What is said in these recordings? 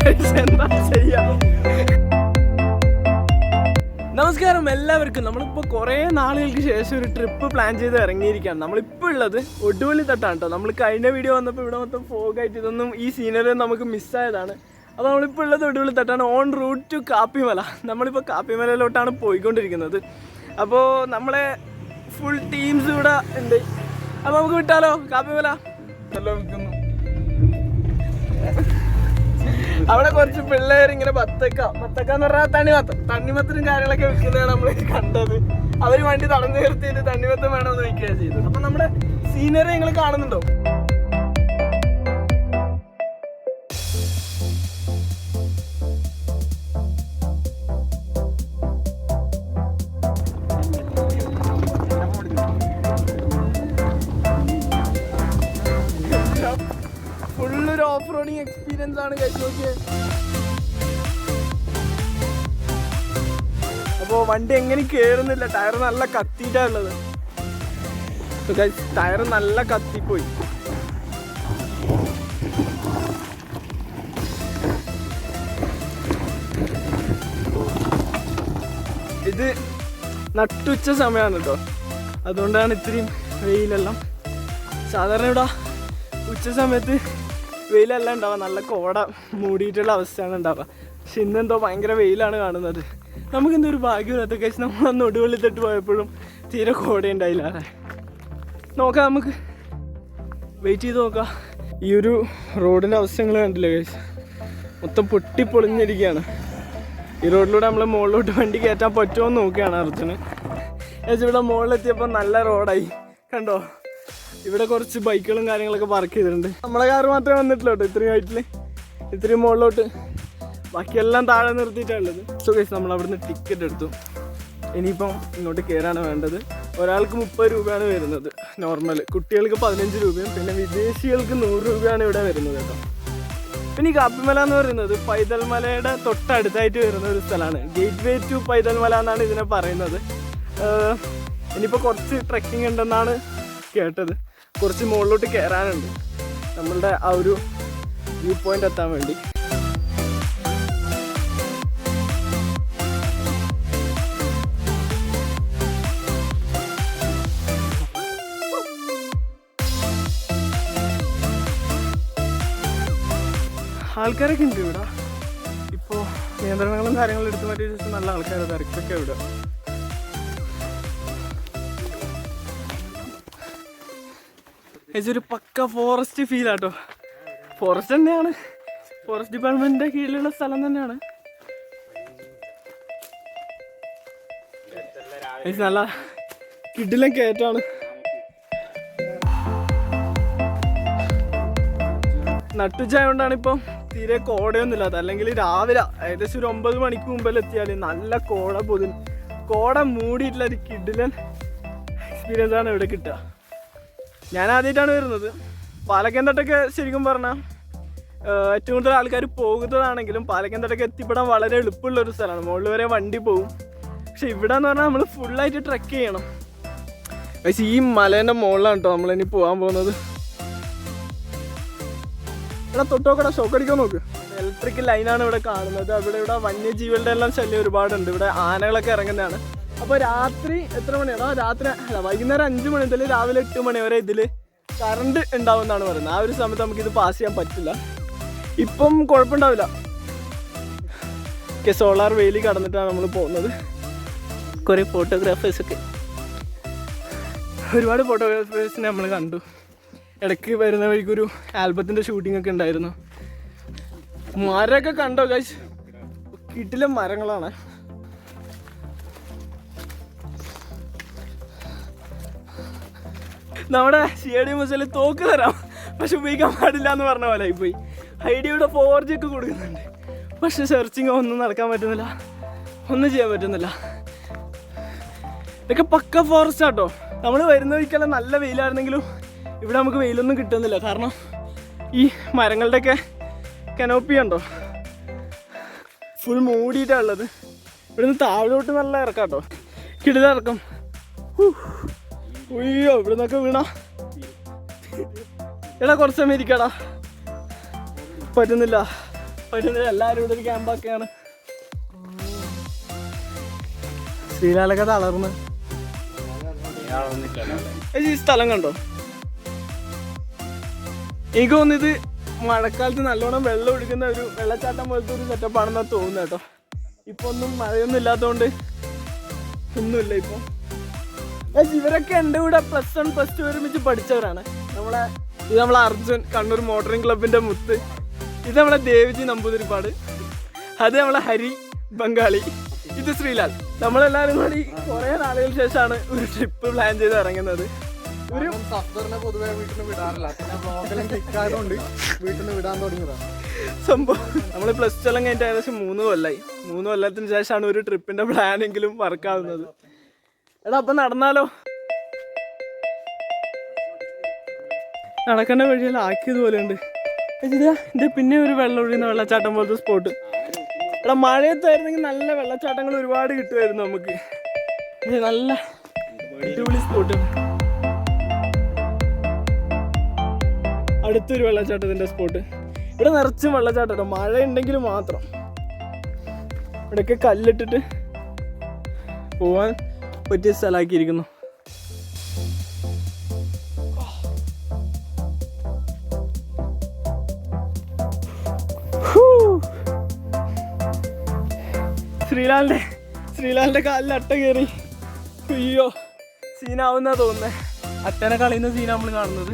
എന്താ ചെയ്യാ. നമസ്കാരം എല്ലാവർക്കും. നമ്മളിപ്പോൾ കുറേ നാളുകൾക്ക് ശേഷം ഒരു ട്രിപ്പ് പ്ലാൻ ചെയ്ത് ഇറങ്ങിയിരിക്കുകയാണ്. നമ്മളിപ്പോൾ ഉള്ളത് ഒടുവള്ളി തട്ടാണ് കേട്ടോ. നമ്മൾ കഴിഞ്ഞ വീഡിയോ വന്നപ്പോൾ ഇവിടെ മൊത്തം ഫോഗായിട്ട് ഇതൊന്നും ഈ സീനറി നമുക്ക് മിസ്സായതാണ്. അപ്പോൾ നമ്മളിപ്പോൾ ഉള്ളത് ഒടുവള്ളി തട്ടാണ്, ഓൺ റൂട്ട് ടു കാപ്പിമല. നമ്മളിപ്പോൾ കാപ്പിമലയിലോട്ടാണ് പോയിക്കൊണ്ടിരിക്കുന്നത്. അപ്പോൾ നമ്മളെ ഫുൾ ടീംസ് ഇവിടെ ഉണ്ട്. അപ്പോൾ നമുക്ക് വിട്ടാലോ കാപ്പിമല? അവിടെ കുറച്ച് പിള്ളേർ ഇങ്ങനെ ബത്തക്ക എന്ന് പറഞ്ഞാൽ തണ്ണിമത്തനും കാര്യങ്ങളൊക്കെ വിൽക്കുന്നതാണ് നമ്മൾ കണ്ടത്. അവർ വണ്ടി തടഞ്ഞു നിർത്തിയിട്ട് തണ്ണിമത്തം വേണമെന്ന് വയ്ക്കുകയാണ് ചെയ്തത്. അപ്പം നമ്മുടെ സീനറി നിങ്ങൾ കാണുന്നുണ്ടോ? ഫുള്ളൊരു ഓഫ് റോഡിങ് എക്സ്പീരിയൻസ് ആണ് നോക്കിയത്. അപ്പോൾ വണ്ടി എങ്ങനെ കയറുന്നില്ല, ടയർ നല്ല കത്തിയിട്ടാണ് ഉള്ളത്. ടയർ നല്ല കത്തിപ്പോയി. ഇത് നട്ടുച്ച സമയമാണ് കേട്ടോ, അതുകൊണ്ടാണ് ഇത്രയും വെയിലെല്ലാം. സാധാരണ ഇവിടെ ഉച്ച സമയത്ത് വെയിലെല്ലാം ഉണ്ടാവുക, നല്ല കോട മൂടിയിട്ടുള്ള അവസ്ഥയാണ് ഉണ്ടാവുക. പക്ഷെ ഇന്നെന്തോ ഭയങ്കര വെയിലാണ് കാണുന്നത്. നമുക്കെന്തോ ഒരു ഭാഗ്യമില്ലാത്ത കേസ് നമ്മളന്ന് ഒടുവള്ളി തട്ട് പോയപ്പോഴും തീരെ കോട ഉണ്ടായില്ല. നോക്കാം, നമുക്ക് വെയിറ്റ് ചെയ്ത് നോക്കാം. ഈ ഒരു റോഡിൻ്റെ അവസ്ഥകൾ കണ്ടില്ലേ കേസ്, മൊത്തം പൊട്ടിപ്പൊളിഞ്ഞിരിക്കുകയാണ്. ഈ റോഡിലൂടെ നമ്മൾ മുകളിലോട്ട് വണ്ടി കയറ്റാൻ പറ്റുമോ എന്ന് നോക്കുകയാണ് അർജുന്. ഇവിടെ മുകളിലെത്തിയപ്പോൾ നല്ല റോഡായി കണ്ടോ. ഇവിടെ കുറച്ച് ബൈക്കുകളും കാര്യങ്ങളൊക്കെ പാർക്ക് ചെയ്തിട്ടുണ്ട്. നമ്മളെ കാറ് മാത്രമേ വന്നിട്ടില്ല കേട്ടോ ഇത്രയും ഹൈറ്റിൽ, ഇത്രയും മുകളിലോട്ട്. ബാക്കിയെല്ലാം താഴെ നിർത്തിയിട്ടുള്ളത്. സോ ഗൈസ്, നമ്മൾ അവിടുന്ന് ടിക്കറ്റ് എടുത്തു. ഇനിയിപ്പം ഇങ്ങോട്ട് കയറാണ് വേണ്ടത്. ഒരാൾക്ക് 30 രൂപയാണ് വരുന്നത് നോർമൽ, കുട്ടികൾക്ക് 15 രൂപയും പിന്നെ വിദേശികൾക്ക് 100 രൂപയാണ് ഇവിടെ വരുന്നത് കേട്ടോ. പിന്നെ ഈ കാപ്പിമല എന്ന് പറയുന്നത് പൈതൽ മലയുടെ തൊട്ടടുത്തായിട്ട് വരുന്ന ഒരു സ്ഥലമാണ്. Gate way to Paithal Mala എന്നാണ് ഇതിനെ പറയുന്നത്. ഇനിയിപ്പോൾ കുറച്ച് ട്രെക്കിംഗ് ഉണ്ടെന്നാണ് കേട്ടത്. കുറച്ച് മുകളിലോട്ട് കയറാനുണ്ട് നമ്മളുടെ ആ ഒരു വ്യൂ പോയിന്റ് എത്താൻ വേണ്ടി. ആൾക്കാരൊക്കെ ഉണ്ട് ഇവിടെ. ഇപ്പോൾ നിയന്ത്രണങ്ങളും കാര്യങ്ങളും എടുത്തു മാറ്റി വെച്ചിട്ട് നല്ല ആൾക്കാർ തിരക്കൊക്കെ ഇവിടെ. ഇതൊരു പക്ക ഫോറസ്റ്റ് ഫീലാട്ടോ. ഫോറസ്റ്റ് തന്നെയാണ്, ഫോറസ്റ്റ് ഡിപ്പാർട്ട്മെന്റിന്റെ കീഴിലുള്ള സ്ഥലം തന്നെയാണ്. നല്ല കിടിലം കയറ്റാണ്. നട്ടുച്ചായോണ്ടാണ് ഇപ്പം തീരെ കോടയൊന്നും ഇല്ലാത്ത. അല്ലെങ്കിൽ രാവിലെ ഏകദേശം ഒരു 9 മണിക്ക് മുമ്പിൽ എത്തിയാൽ നല്ല കോട മൂടിയിട്ടുള്ള ഒരു കിടിലൻ എക്സ്പീരിയൻസ് ആണ് ഇവിടെ കിട്ടുക. ഞാൻ ആദ്യമായിട്ടാണ് വരുന്നത്. പാലക്കയം തട്ടൊക്കെ ശരിക്കും പറഞ്ഞാൽ ഏറ്റവും കൂടുതൽ ആൾക്കാർ പോകുന്നതാണെങ്കിലും പാലക്കയം തട്ടൊക്കെ എത്തിപ്പെടാൻ വളരെ എളുപ്പമുള്ളൊരു സ്ഥലമാണ്. മുകളിൽ വരെ വണ്ടി പോകും. പക്ഷെ ഇവിടെ എന്ന് പറഞ്ഞാൽ നമ്മൾ ഫുള്ളായിട്ട് ട്രെക്ക് ചെയ്യണം. പക്ഷേ ഈ മലേൻ്റെ മുകളിലാണ് കേട്ടോ നമ്മളിനി പോകാൻ പോകുന്നത്. ഇവിടെ തൊട്ടോക്കടെ ഷോക്കടിക്കാൻ നോക്ക്. ഇലക്ട്രിക് ലൈനാണ് ഇവിടെ കാണുന്നത്. ഇവിടെ വന്യജീവികളുടെ എല്ലാം ശല്യം ഒരുപാടുണ്ട്. ഇവിടെ ആനകളൊക്കെ ഇറങ്ങുന്നതാണ്. അപ്പോൾ രാത്രി എത്ര മണിയാണോ? വൈകുന്നേരം 5 മണി മുതൽ രാവിലെ 8 മണി വരെ ഇതിൽ കറണ്ട് ഉണ്ടാവുമെന്നാണ് പറയുന്നത്. ആ ഒരു സമയത്ത് നമുക്കിത് പാസ് ചെയ്യാൻ പറ്റില്ല. ഇപ്പം കുഴപ്പമുണ്ടാവില്ല. സോളാർ വേലി കടന്നിട്ടാണ് നമ്മൾ പോകുന്നത്. കുറേ ഫോട്ടോഗ്രാഫേഴ്സൊക്കെ, ഒരുപാട് ഫോട്ടോഗ്രാഫേഴ്സിനെ നമ്മൾ കണ്ടു. ഇടയ്ക്ക് വരുന്ന വഴിക്കൊരു ആൽബത്തിൻ്റെ ഷൂട്ടിംഗ് ഒക്കെ ഉണ്ടായിരുന്നു. മരമൊക്കെ കണ്ടോ ഗൈസ്? കിടിലൻ മരങ്ങളാണ്. നമ്മുടെ CID മുസലിൽ തോക്ക് തരാം പക്ഷെ ഉപയോഗിക്കാൻ പാടില്ല എന്ന് പറഞ്ഞ പോലെ ആയിപ്പോയി. ഐഡിയയുടെ 4G ഒക്കെ കൊടുക്കുന്നുണ്ട്, പക്ഷെ സെർച്ചിങ് ഒന്നും നടക്കാൻ പറ്റുന്നില്ല, ഒന്നും ചെയ്യാൻ പറ്റുന്നില്ല. ഇതൊക്കെ പക്ക ഫോറസ്റ്റ് ആട്ടോ. നമ്മൾ വരുന്ന വഴിക്കെല്ലാം നല്ല വെയിലായിരുന്നെങ്കിലും ഇവിടെ നമുക്ക് വെയിലൊന്നും കിട്ടുന്നില്ല. കാരണം ഈ മരങ്ങളുടെയൊക്കെ കനോപ്പി ഉണ്ടോ, ഫുൾ മൂടിയിട്ടാണ് ഉള്ളത്. ഇവിടുന്ന് താഴോട്ട് നല്ല ഇറക്കാം കേട്ടോ, കിടിലിറക്കം. ഉയ്യോ, ഇവിടെ നിന്നൊക്കെ വീണാ എടാ കുറച്ച് സമയം ഇരിക്കടാ, പറ്റുന്നില്ല. പറ്റുന്നില്ല. എല്ലാവരും ഇവിടെ ഒരു ക്യാമ്പൊക്കെയാണ്. ശ്രീലാലൊക്കെ തളർന്ന്. ഈ സ്ഥലം കണ്ടോ? എനിക്ക് തോന്നിയത് മഴക്കാലത്ത് നല്ലോണം വെള്ളം ഒഴുകുന്ന ഒരു വെള്ളച്ചാട്ടം പോലത്തെ ഒരു സെറ്റപ്പാണെന്നാണ് തോന്നുന്നത് കേട്ടോ. ഇപ്പൊ ഒന്നും മഴയൊന്നും ഇല്ലാത്തതുകൊണ്ട് ഒന്നുമില്ല ഇപ്പൊ. ഇവരൊക്കെ എൻ്റെ കൂടെ +1 +2 ഒരുമിച്ച് പഠിച്ചവരാണ്. ഇത് നമ്മളെ അർജുൻ, കണ്ണൂർ മോട്ടറിംഗ് ക്ലബിന്റെ മുത്ത്. ഇത് നമ്മളെ ദേവജി നമ്പൂതിരിപ്പാട്. അത് നമ്മളെ ഹരി ബംഗാളി. ഇത് ശ്രീലാൽ. നമ്മളെല്ലാവരും കൂടി കുറെ നാളുകൾക്ക് ശേഷമാണ് ഒരു ട്രിപ്പ് പ്ലാൻ ചെയ്ത് ഇറങ്ങുന്നത്. പൊതുവെ വീട്ടിൽ നിന്ന് വിടാറില്ല, പിന്നെ ബ്ലോഗെല്ലാം ക്ലിക്കായതുകൊണ്ട് വീട്ടിൽ നിന്ന് വിടാൻ തുടങ്ങിയതാണ് സംഭവം. നമ്മൾ +2 എല്ലാം കഴിഞ്ഞിട്ട് ഏകദേശം 3 കൊല്ലമായി. 3 കൊല്ലത്തിന് ശേഷമാണ് ഒരു ട്രിപ്പിന്റെ പ്ലാനെങ്കിലും വർക്കാവുന്നത്. എടാ അപ്പം നടന്നാലോ? നടക്കേണ്ട വഴിയെല്ലാം ആക്കിയതുപോലെ ഉണ്ട്. ഇത് പിന്നെ ഒരു വെള്ളം ഒഴിയുന്ന വെള്ളച്ചാട്ടം പോലത്തെ സ്പോട്ട്. എടാ മഴയത്തായിരുന്നെങ്കിൽ നല്ല വെള്ളച്ചാട്ടങ്ങൾ ഒരുപാട് കിട്ടുമായിരുന്നു നമുക്ക്. നല്ല അടിപൊളി സ്പോട്ട്. അടുത്തൊരു വെള്ളച്ചാട്ടത്തിൻ്റെ സ്പോട്ട്. ഇവിടെ നിറച്ചും വെള്ളച്ചാട്ടം. മഴ ഉണ്ടെങ്കിൽ മാത്രം. ഇവിടെയൊക്കെ കല്ലിട്ടിട്ട് പോവാൻ പറ്റിയ സ്ഥലമാക്കിയിരിക്കുന്നു. ശ്രീലാലിന്റെ കാലിൽ അട്ട കയറി. അയ്യോ, സീനാവുന്നാ തോന്നുന്നേ. അട്ടനെ കളയുന്ന സീനാ നമ്മൾ കാണുന്നത്.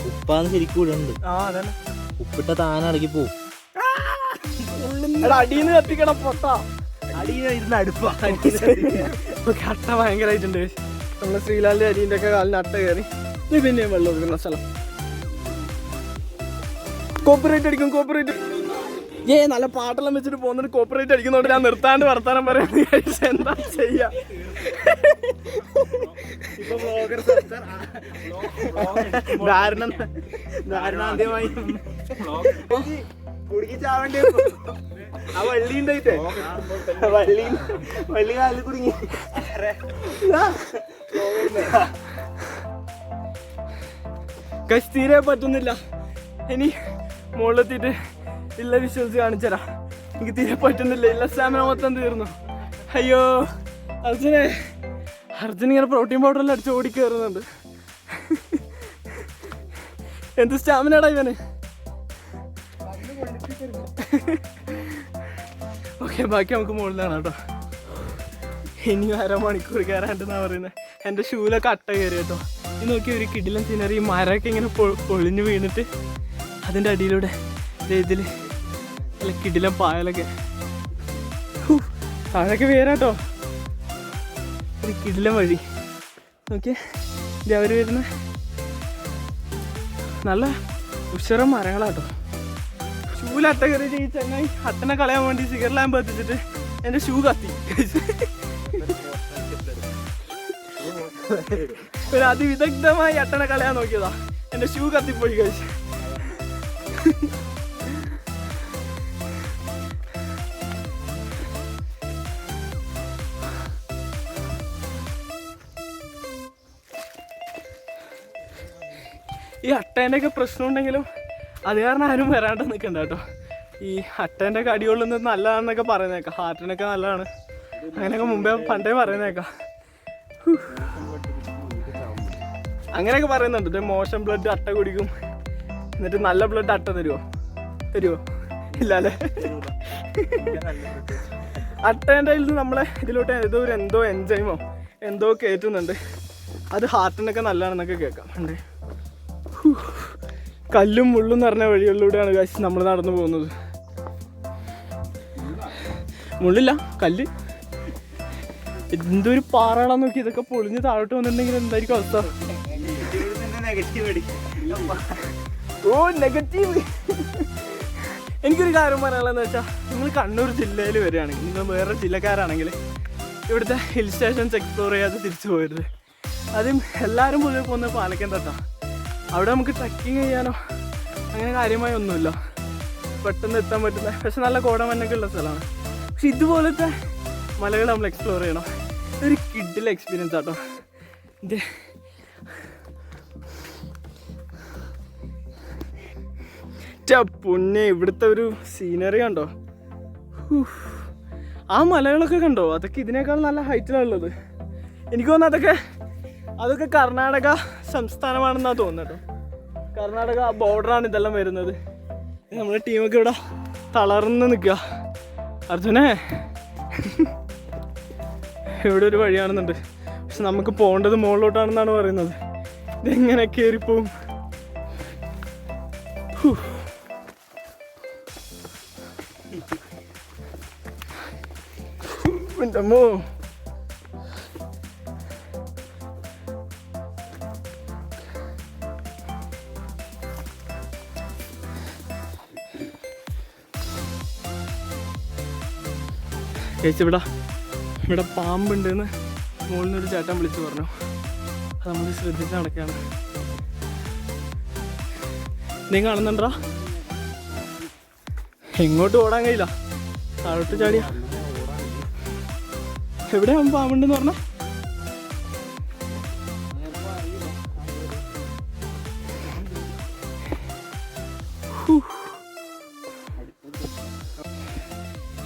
ഉപ്പാന്ന് ശരിക്കും ഇവിടെ ഉണ്ട്. ഉപ്പിട്ട താന ഇറങ്ങി പോവും. അടിയിന്ന് കത്തിക്കണം പൊട്ടാ. അടിയിരുന്ന് അടുപ്പ. അട്ട ഭയങ്കരമായിട്ടുണ്ട്. നമ്മളെ ശ്രീലാലിന്റെ അരിന്റെ ഒക്കെ കാലിന് അട്ട കയറി. ഇത് പിന്നെയും വെള്ളം ഒഴുകുന്ന സ്ഥലം. കോപ്പറേറ്റ് അടിക്കും. കോപ്പറേറ്റ് നല്ല പാട്ടെല്ലാം വെച്ചിട്ട് പോകുന്നിട്ട് കോപ്പറേറ്റ് അടിക്കുന്നോണ്ട് ഞാൻ നിർത്താണ്ട് വർത്താനം പറയാൻ എന്താ ചെയ്യാ. ധാരണാന്ത്യമായി കുടുക്കി ചാവേണ്ടി ആ വള്ളി ഉണ്ടായിട്ടേ വള്ളി കാലിൽ കുടുങ്ങി. തീരെ പറ്റുന്നില്ല. ഇനി മുകളിലെത്തിയിട്ട് ഇല്ല വിശ്വസിച്ച് കാണിച്ചരാ. എനിക്ക് തീരെ പറ്റുന്നില്ല. ഇല്ല, സ്റ്റാമിന മൊത്തം തീർന്നു. അയ്യോ അർജുൻ ഇങ്ങനെ പ്രോട്ടീൻ പൗഡറെല്ലാം അടിച്ച് ഓടി കയറുന്നുണ്ട്. എന്ത് സ്റ്റാമിനടാ ഇവന്. ഓക്കെ, ബാക്കി നമുക്ക് മുകളിലാണ് കേട്ടോ. ഇനിയും 1/2 മണിക്കൂർ കയറാണ്ടെന്നാ പറയുന്നത്. എൻ്റെ ഷൂലൊക്കെ അട്ട കയറി കേട്ടോ. ഇത് നോക്കി ഒരു കിടിലൻ സീനറി. മരമൊക്കെ ഇങ്ങനെ പൊളിഞ്ഞു വീണിട്ട് അതിൻ്റെ അടിയിലൂടെ ഇതിൽ നല്ല കിടിലൻ പായലൊക്കെ. താഴൊക്കെ വേരാട്ടോ. ഒരു കിടിലൻ വഴി നോക്കിയേ. ഇത് അവർ വരുന്ന നല്ല ഉഷരം മരങ്ങളാട്ടോ. ഷൂവിൽ അട്ട കയറിയിട്ട് ഈ ചങ്ങായി അട്ടനെ കളയാൻ വേണ്ടി സിഗരറ്റ് ലാമ്പ് കത്തിച്ചിട്ട് എൻ്റെ ഷൂ കത്തി. ഒരു അതിവിദഗ്ധമായി അട്ടനെ കളയാൻ നോക്കിയതാ. എൻ്റെ ഷൂ കത്തിപ്പോയി കഴിച്ചു. ഈ അട്ടേൻ്റെ ഒക്കെ പ്രശ്നം ഉണ്ടെങ്കിലും അത് കാരണം ആരും വരാണ്ട് നിൽക്കണ്ട കേട്ടോ. ഈ അട്ടേൻ്റെ കടികൊള്ളുന്നത് നല്ലതാണെന്നൊക്കെ പറയുന്നേക്കാം. ഹാർട്ടിനൊക്കെ നല്ലതാണ് അങ്ങനെയൊക്കെ മുമ്പേ പണ്ടേ പറയുന്നേക്കാം. അങ്ങനെയൊക്കെ പറയുന്നുണ്ട്. മോശം ബ്ലഡ് അട്ട കുടിക്കും, എന്നിട്ട് നല്ല ബ്ലഡ് അട്ട തരുമോ ഇല്ലല്ലേ. അട്ടേൻ്റെ ഇതിൽ നമ്മളെ ഇതിലോട്ട് എന്തോ എൻസൈമോ എന്തോ കയറ്റുന്നുണ്ട്. അത് ഹാർട്ടിനൊക്കെ നല്ലതാണെന്നൊക്കെ കേൾക്കാം. ഉണ്ട് കല്ലും മുള്ളും നിറഞ്ഞ വഴികളിലൂടെയാണ് കാശ് നമ്മൾ നടന്നു പോകുന്നത്. മുള്ളില്ല, കല്ല്. എന്തൊരു പാറകളാന്ന് നോക്കി. ഇതൊക്കെ പൊളിഞ്ഞ് താഴോട്ട് വന്നിട്ടുണ്ടെങ്കിൽ എന്തായിരിക്കും അവസ്ഥ? ഓ നെഗറ്റീവ്. എനിക്കൊരു കാര്യം പറയാനുള്ളതെന്ന് വെച്ചാൽ, നിങ്ങൾ കണ്ണൂർ ജില്ലയിൽ വരികയാണെങ്കിൽ, നിങ്ങൾ വേറെ ജില്ലക്കാരാണെങ്കിൽ ഇവിടുത്തെ ഹിൽ സ്റ്റേഷൻസ് എക്സ്പ്ലോർ ചെയ്യാതെ തിരിച്ചു പോകരുത്. ആദ്യം എല്ലാവരും പൊതുവെ പോകുന്നത് പാലക്കയം തട്ടാ. അവിടെ നമുക്ക് ട്രക്കിങ് ചെയ്യാനോ അങ്ങനെ കാര്യമായി ഒന്നുമില്ല. പെട്ടെന്ന് എത്താൻ പറ്റുന്ന, പക്ഷെ നല്ല കോടമഞ്ഞൊക്കെ ഉള്ള സ്ഥലമാണ്. പക്ഷെ ഇതുപോലത്തെ മലകൾ നമ്മൾ എക്സ്പ്ലോർ ചെയ്യണം. ഒരു കിഡിലെ എക്സ്പീരിയൻസ് ആട്ടോ. ഇത് പൊന്നെ ഇവിടുത്തെ ഒരു സീനറി കണ്ടോ. ആ മലകളൊക്കെ കണ്ടോ, അതൊക്കെ ഇതിനേക്കാൾ നല്ല ഹൈറ്റിലുള്ളത്. എനിക്ക് തോന്നുന്നു അതൊക്കെ കർണാടക സംസ്ഥാനമാണെന്നാണ് തോന്നുന്നത് കേട്ടോ. കർണാടക ബോർഡറാണ് ഇതെല്ലാം വരുന്നത്. നമ്മുടെ ടീമൊക്കെ ഇവിടെ തളർന്ന് നിൽക്കുക. അർജുനെ ഇവിടെ ഒരു വഴി കാണുന്നുണ്ട്, പക്ഷെ നമുക്ക് പോകേണ്ടത് മുകളിലോട്ടാണെന്നാണ് പറയുന്നത്. ഇതെങ്ങനെ കയറിപ്പോവും? എൻ്റെ അമ്മോ. ഇവിടെ പാമ്പുണ്ടെന്ന് മുകളിൽ നിന്നൊരു ചേട്ടൻ വിളിച്ചു പറഞ്ഞു. അത് നമ്മൾ ശ്രദ്ധിച്ച് നടക്കുകയാണ്. നീ കാണുന്നുണ്ടാ? എങ്ങോട്ട് ഓടാൻ കഴിയില്ല, താഴോട്ട് ചാടിയ. എവിടെയാകും പാമ്പുണ്ടെന്ന് പറഞ്ഞ?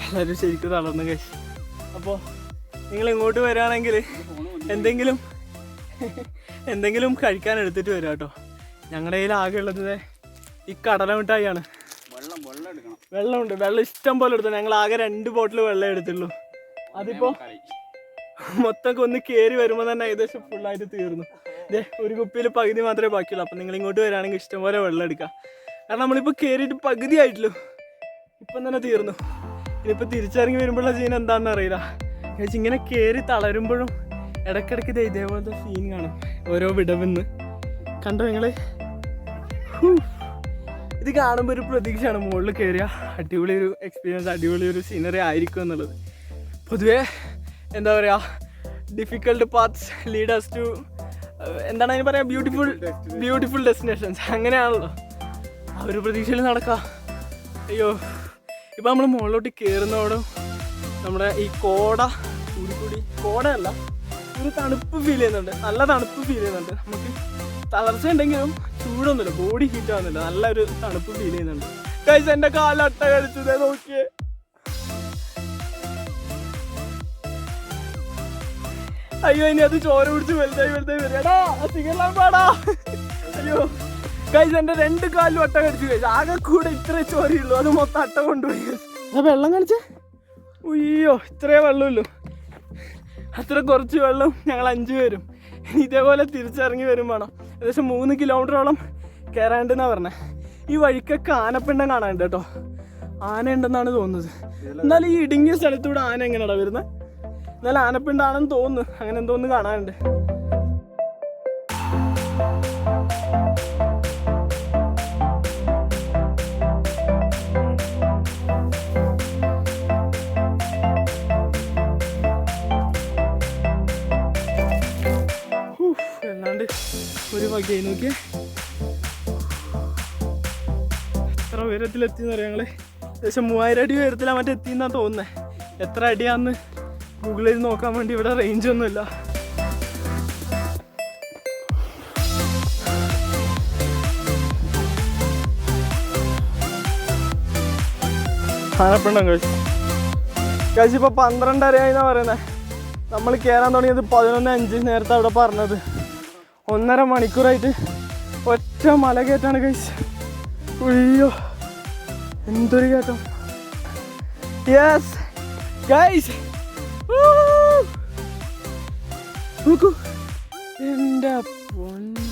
എല്ലാവരും ശരിക്കും തളർന്നു കഴിച്ചു. അപ്പോൾ നിങ്ങൾ ഇങ്ങോട്ട് വരികയാണെങ്കിൽ എന്തെങ്കിലും കഴിക്കാൻ എടുത്തിട്ട് വരിക കേട്ടോ. ഞങ്ങളുടെ കയ്യിൽ ആകെ ഉള്ളത് ഈ കടല മിഠായിയാണ്. വെള്ളമുണ്ട്, വെള്ളം ഇഷ്ടം പോലെ എടുത്തു. ഞങ്ങൾ ആകെ 2 ബോട്ടിൽ വെള്ളം എടുത്തുള്ളൂ. അതിപ്പോൾ മൊത്തം ഒന്ന് കയറി വരുമ്പോൾ തന്നെ ഏകദേശം ഫുള്ളായിട്ട് തീർന്നു. ഒരു കുപ്പിയിൽ പകുതി മാത്രമേ ബാക്കിയുള്ളൂ. അപ്പം നിങ്ങൾ ഇങ്ങോട്ട് വരികയാണെങ്കിൽ ഇഷ്ടംപോലെ വെള്ളം എടുക്കാം. കാരണം നമ്മളിപ്പോൾ കയറിയിട്ട് പകുതി ആയിട്ടുള്ളൂ, ഇപ്പം തന്നെ തീർന്നു. ഇനിയിപ്പോൾ തിരിച്ചിറങ്ങി വരുമ്പോഴുള്ള സീൻ എന്താണെന്ന് അറിയില്ല. ഇങ്ങനെ കയറി തളരുമ്പോഴും ഇടയ്ക്കിടയ്ക്ക് ഇതേപോലത്തെ സീൻ കാണും ഓരോ വിടവെന്ന്. കണ്ടോ നിങ്ങൾ? ഇത് കാണുമ്പോൾ ഒരു പ്രതീക്ഷയാണ് മുകളിൽ കയറിയ അടിപൊളി ഒരു എക്സ്പീരിയൻസ്, അടിപൊളി ഒരു സീനറി ആയിരിക്കും എന്നുള്ളത്. പൊതുവേ എന്താ പറയുക, ഡിഫിക്കൽട്ട് പാത്ത്സ് ലീഡേഴ്സ് ടു എന്താണ് അതിന് പറയുക, ബ്യൂട്ടിഫുൾ ഡെസ്റ്റിനേഷൻസ്. അങ്ങനെയാണല്ലോ, ആ ഒരു പ്രതീക്ഷയിൽ നടക്കാം. അയ്യോ, ഇപ്പം നമ്മൾ മുകളിലോട്ട് കയറുന്നതോടും നമ്മുടെ ഈ കോടയല്ല, ഒരു തണുപ്പ് ഫീൽ ചെയ്യുന്നുണ്ട്. നല്ല തണുപ്പ് ഫീൽ ചെയ്യുന്നുണ്ട്. നമുക്ക് തളർച്ച ഉണ്ടെങ്കിലും ചൂടൊന്നുമില്ല, ബോഡി ഹീറ്റ് ആവുന്നില്ല, നല്ലൊരു തണുപ്പ് ഫീൽ ചെയ്യുന്നുണ്ട്. ഗൈസ്, എൻ്റെ കാലട്ട കഴിച്ചത് നോക്കിയേ. അയ്യോ, ഇനി അത് ചോര പിടിച്ച് വലുതായി വരികടാ, സിഗെല്ലാം പാടാ. അയ്യോ ഗൈസ്, എൻ്റെ 2 കാലിലും അട്ട കടിച്ചു. ഗൈസ്, ആകെ കൂടെ ഇത്രേ ചോരയുള്ളൂ, അത് മൊത്തം അട്ട കൊണ്ടുപോയി. വെള്ളം കളിച്ചേ. ഉയ്യോ, ഇത്രേ വെള്ളമുള്ളൂ. അത്ര കുറച്ച് വെള്ളം ഞങ്ങൾ 5 പേരും. ഇനി ഇതേപോലെ തിരിച്ചിറങ്ങി വരും വേണം. ഏകദേശം 3 കിലോമീറ്ററോളം കയറാണ്ടെന്നാണ് പറഞ്ഞത്. ഈ വഴിക്കൊക്കെ ആനപ്പിണ്ടം കാണാനുണ്ട് കേട്ടോ. ആന ഉണ്ടെന്നാണ് തോന്നുന്നത്. എന്നാലും ഈ ഇടുങ്ങിയ സ്ഥലത്തൂടെ ആന എങ്ങനെയാടാ വരുന്നത്? എന്നാലും ആനപ്പിണ്ടാണെന്ന് തോന്നുന്നു. അങ്ങനെ എന്തോന്ന് കാണാനുണ്ട്. അല്ലാണ്ട് ഒരു വകയായി നോക്കിയേ. എത്ര ഉയരത്തിലെത്തിയെന്ന് പറയാം ഞങ്ങള്. ഏകദേശം 3000 അടി ഉയരത്തിലാണ് മറ്റേ എത്തിയെന്നാണ് തോന്നുന്നത്. എത്ര അടിയാന്ന് ഗൂഗിളിൽ നോക്കാൻ വേണ്ടി ഇവിടെ റേഞ്ച് ഒന്നുമില്ല. ആനപ്പിണ്ടം കഴിച്ച് ഇപ്പോൾ 12:30 ആയിന്നാ പറയുന്നത്. നമ്മൾ കയറാൻ തുടങ്ങിയത് 11:05. നേരത്തെ അവിടെ പറഞ്ഞത് 1.5 മണിക്കൂറായിട്ട് ഒറ്റ മല കയറ്റാണ് കഴിച്ച്. ഉയ്യോ, എന്തൊരു കയറ്റം. യെസ് ഗൈസ്, നോക്കൂ, എൻ്റെ പൊന്ന്.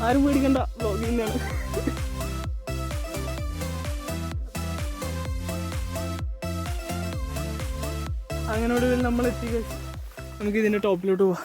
ആരും പേടിക്കണ്ട, വ്ലോഗ് തന്നെയാണ്. അങ്ങനെ ഒടുവിൽ നമ്മൾ എത്തി. നമുക്ക് ഇതിൻ്റെ ടോപ്പിലോട്ട് പോവാം.